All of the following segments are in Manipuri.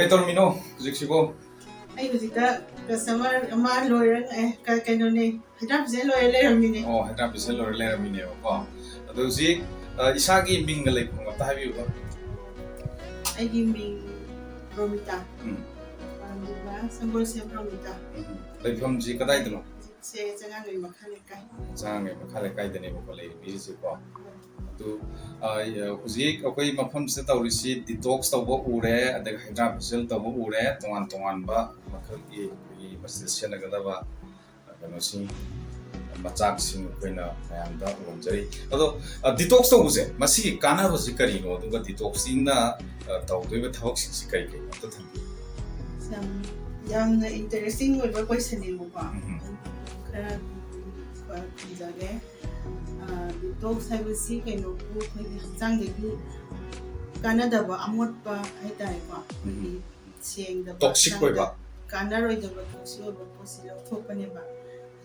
Kay Tormino, Zixibo. Ay, hujita customer ama lawyer kano ni hidap se lawyer le ramine. Oh, hidap se lawyer le ramine ko. Ado zi isagi mingal le ko ta habi ko. Ay giming Romita. Diba? Sanggol siya Romita. Leifam zi kadai dino. Se jangan ngai makhale kai. Jangan ngai makhale kai dene ko le bi zi ko. Tu huzik akoi mafam se tawrisi detox tawbo ure adega hydra facial tawbo ure tongan ba makhal gi masjid senagadaba kanosi machak sing koina mayamda onjari ado detox tawbuse masi kana basi kari no duga detox na tawdoiba thawak si kai kai to thambi Yang interesting oiba question ni mo ba kara jage detox habisi kaino bu khoi hangchang de gi kanada ba amot pa ai tai ba seng da toxic koi ba kanaroi da ba toxic ba posilo thopane ba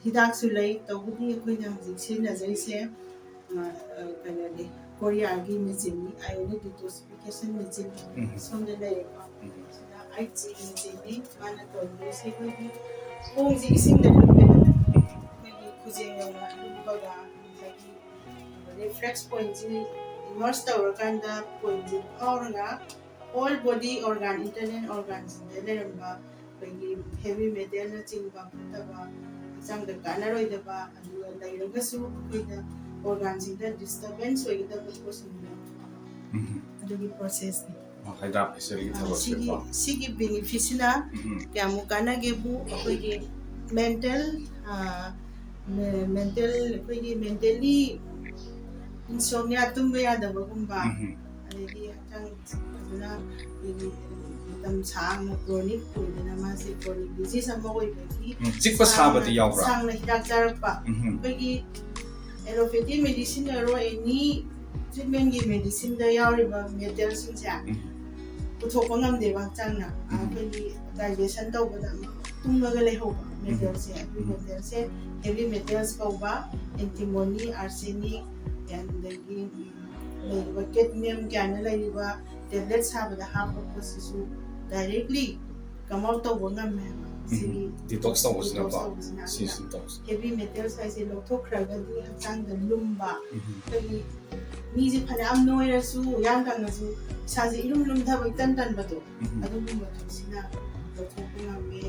hidak su lai to budi khoi na ji sin na jai se kana de korea gi machine ni ionic detoxification machine som de lai ba ai chi machine ni mana to ni se khoi gi ong ji sing da lu pe ni kujeng na lu ba ga reflex point immerse tawrakanda point auranga all body organ internal organs deleramba pegi heavy metal na chingba taba sang da kanaroi da ba adu lairaga su kuida organs in the disturbance so ida ba possible adu gi process ni hydra facial gi thawak se ko sigi beneficina kyamu kana ge bu pegi mental mentally insomnia tumba yadaba gumba adegi tang aduna tam sang chronic na masi chronic disease ama koi bagi chikpa sabati yawra sang na hidak jarpa bagi allopathy medicine ro any treatment gi medicine da yawri ba metal sing sa puthok ngam de ba chang na bagi digestion taw ba tumba ga le ho metal se heavy metals ko ba antimony arsenic and lagi cadmium gyana laiba tablets habada happa posisu directly come out of one detox tawbo sina ba si detox heavy metals ai se lokthokraga di hachang da lumba kali ni ji phana am noira su yang kang su sa ji ilum lum tha bai tan ba to adu lumba sina lokthokna me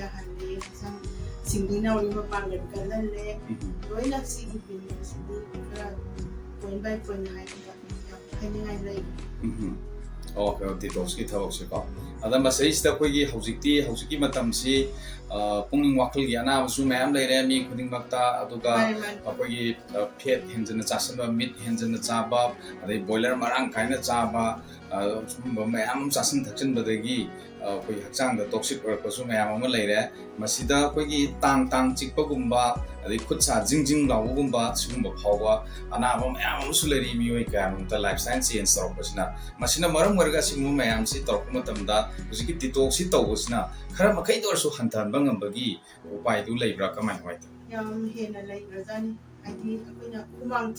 ya hanle sang singina ori ma pangat kalalle roina si gi point by point hai lai oh detox ki thawak se ko ada masai sta koi gi haujiki matam si pungning wakil gi ana su mayam leire mi khuding bakta aduga koi gi phet henjana chasanba meat henjana chaba adai boiler marang kaina chaba mayam chasan thakchin badagi koi hakchang da toxic or ko su mayam ama leire masida koi gi tang chikpa gumba adai khutsa jingjing lawu gumba sugumba phawa ana ba mayam su leri mi oi ka ta lifestyle change tor pasina masina maram warga simu mayam si tor kuma tamda hujiki detox si tawsina khara makai dor su hantan bangam bagi upai du leibra kamai hoi yam hena leibra jani adi akoina kumang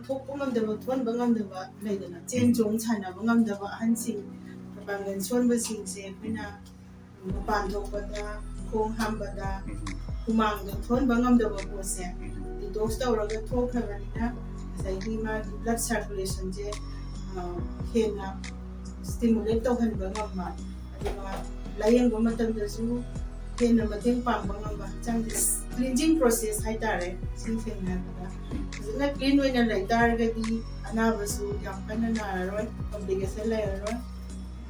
thok kumam da thon bangam da leidana chen jong chana bangam da hansing bangan son ba sing se pina pan thok bada khong ham bada kumang da thon bangam da ba ko se detox tawraga thok khabanina sai ma blood circulation je hena stimulate tawhan bangam ma adiba layang ba matam da su hena mateng pang bangam ba chang cleansing process hai tare sing na na clean oina lai tar ga di anaba su yam kana na ro complication lai ro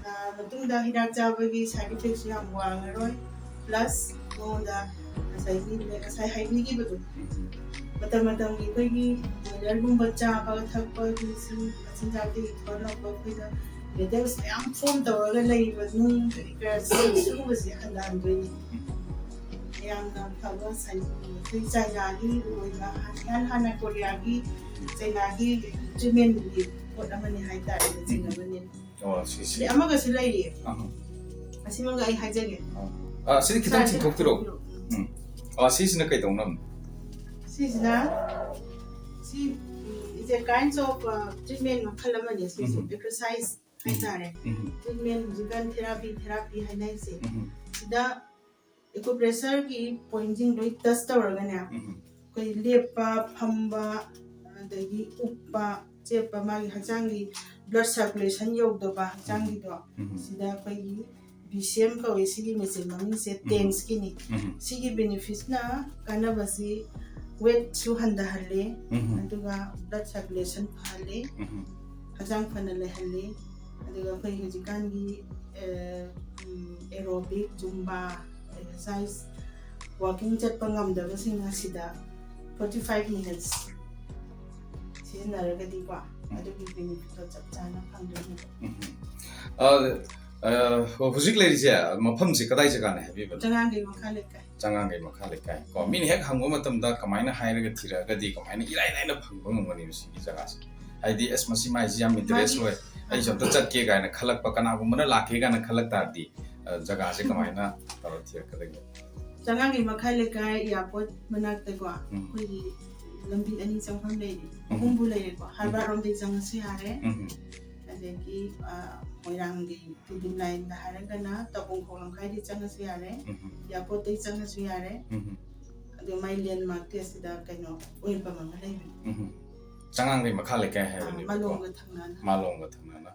na matung da hidak jabagi side effects yam wang ro plus da sai hai ni gi betul matam gi gi boiler gum bacha ba thak pa gi su achin ja ti thona ba ki da metals yam form da ga lai ba nu ka su ba si halan ri yang tawa sai kai China gi oiba hana Korea gi China gi treatment gi ko da mani hai ta da China bane oh si amaga silai asimanga ai hajage si kitang thoktirok si sina kai dongnam is a kinds of treatment makalamani exercise ꯍꯥꯏꯇꯥꯔꯦ ꯇ꯭ꯔꯤꯠꯃꯦꯟ ꯍꯧꯖꯤꯛꯀꯥꯟ ꯊꯦꯔꯥꯄꯤ ꯍꯥꯏꯅꯩꯁꯦ ꯁꯤꯗ ꯑꯦꯀꯨꯄ꯭ꯔꯦꯁꯔꯒꯤ ꯄꯣꯏꯟꯁꯤꯡ ꯂꯣꯏ ꯇꯁ ꯇꯧꯔꯒꯅꯦ ꯑꯩꯈꯣꯏ ꯂꯦꯞꯄ ꯐꯝꯕ ꯑꯗꯒꯤ ꯎꯞꯄ ꯆꯦꯞꯄ ꯃꯥꯒꯤ ꯍꯛꯆꯥꯡꯒꯤ ꯕ꯭ꯂꯗ ꯁꯔꯀꯨꯂꯦꯁꯟ ꯌꯧꯗꯕ ꯍꯛꯆꯥꯡꯒꯤꯗꯣ ꯁꯤꯗ ꯑꯩꯈꯣꯏꯒꯤ BCM ꯀꯧꯏ ꯁꯤꯒꯤ ꯃꯦꯆꯤꯟ ꯃꯃꯤꯡꯁꯦ ꯇꯦꯡꯁꯀꯤꯅꯤ ꯁꯤꯒꯤ ꯕꯦꯅꯤꯐꯤꯠꯁꯅ ꯀꯥꯟꯅꯕꯁꯤ ꯋꯦꯠꯁꯨ ꯍꯟꯊꯍꯜꯂꯤ ꯑꯗꯨꯒ ꯕ꯭ꯂꯗ ꯁꯔꯀꯨꯂꯦꯁꯟ ꯐꯍꯜꯂꯤ ꯍꯛꯆꯥꯡ ꯐꯅ ꯂꯩꯍꯜꯂꯤ ꯑꯗꯨꯒ ꯑꯩꯈꯣꯏ ꯍꯧꯖꯤꯛꯀꯥꯟꯒꯤ ꯑꯦꯔꯣꯕꯤꯛ ꯖꯨꯝꯕꯥ ꯑꯦꯛꯁꯔꯁꯥꯏꯁ ꯋꯥꯛꯀꯤꯡ ꯆꯠꯄ ꯉꯝꯗꯕꯁꯤꯡ ꯑꯁꯤꯗ 45 minutes 시즌나르게디과 아주기 베니핏도 짭짤한 방법이 후식 레이제 마펌지 까다이 제가네 해비버 장안게 마칼레까 장안게 마칼레까 거 미니 핵 한고 마텀다 가마이나 하이르게 티라가디 가마이나 이라이나이나 방법 응원이 무시기 자가스 아이디 에스마시 마이지 ям 인터레스 왜 아이 저도 짰게 가이나 칼락바 까나고 뭐나 라케 가나 칼락다디 자가세 가마이나 따로 티라가데 장안게 마칼레까 야포 머나크테과 거기 lambi ani changpham lei humbu lei ko harba rom de chang su yare adegi moirang di tudum line da haragana tapong kholam khai di chang su yare ya pot de chang su yare adu mai len ma te sida kaino oil pa ma lei changang ge makha le ka he malong ga thangna malong ga thangna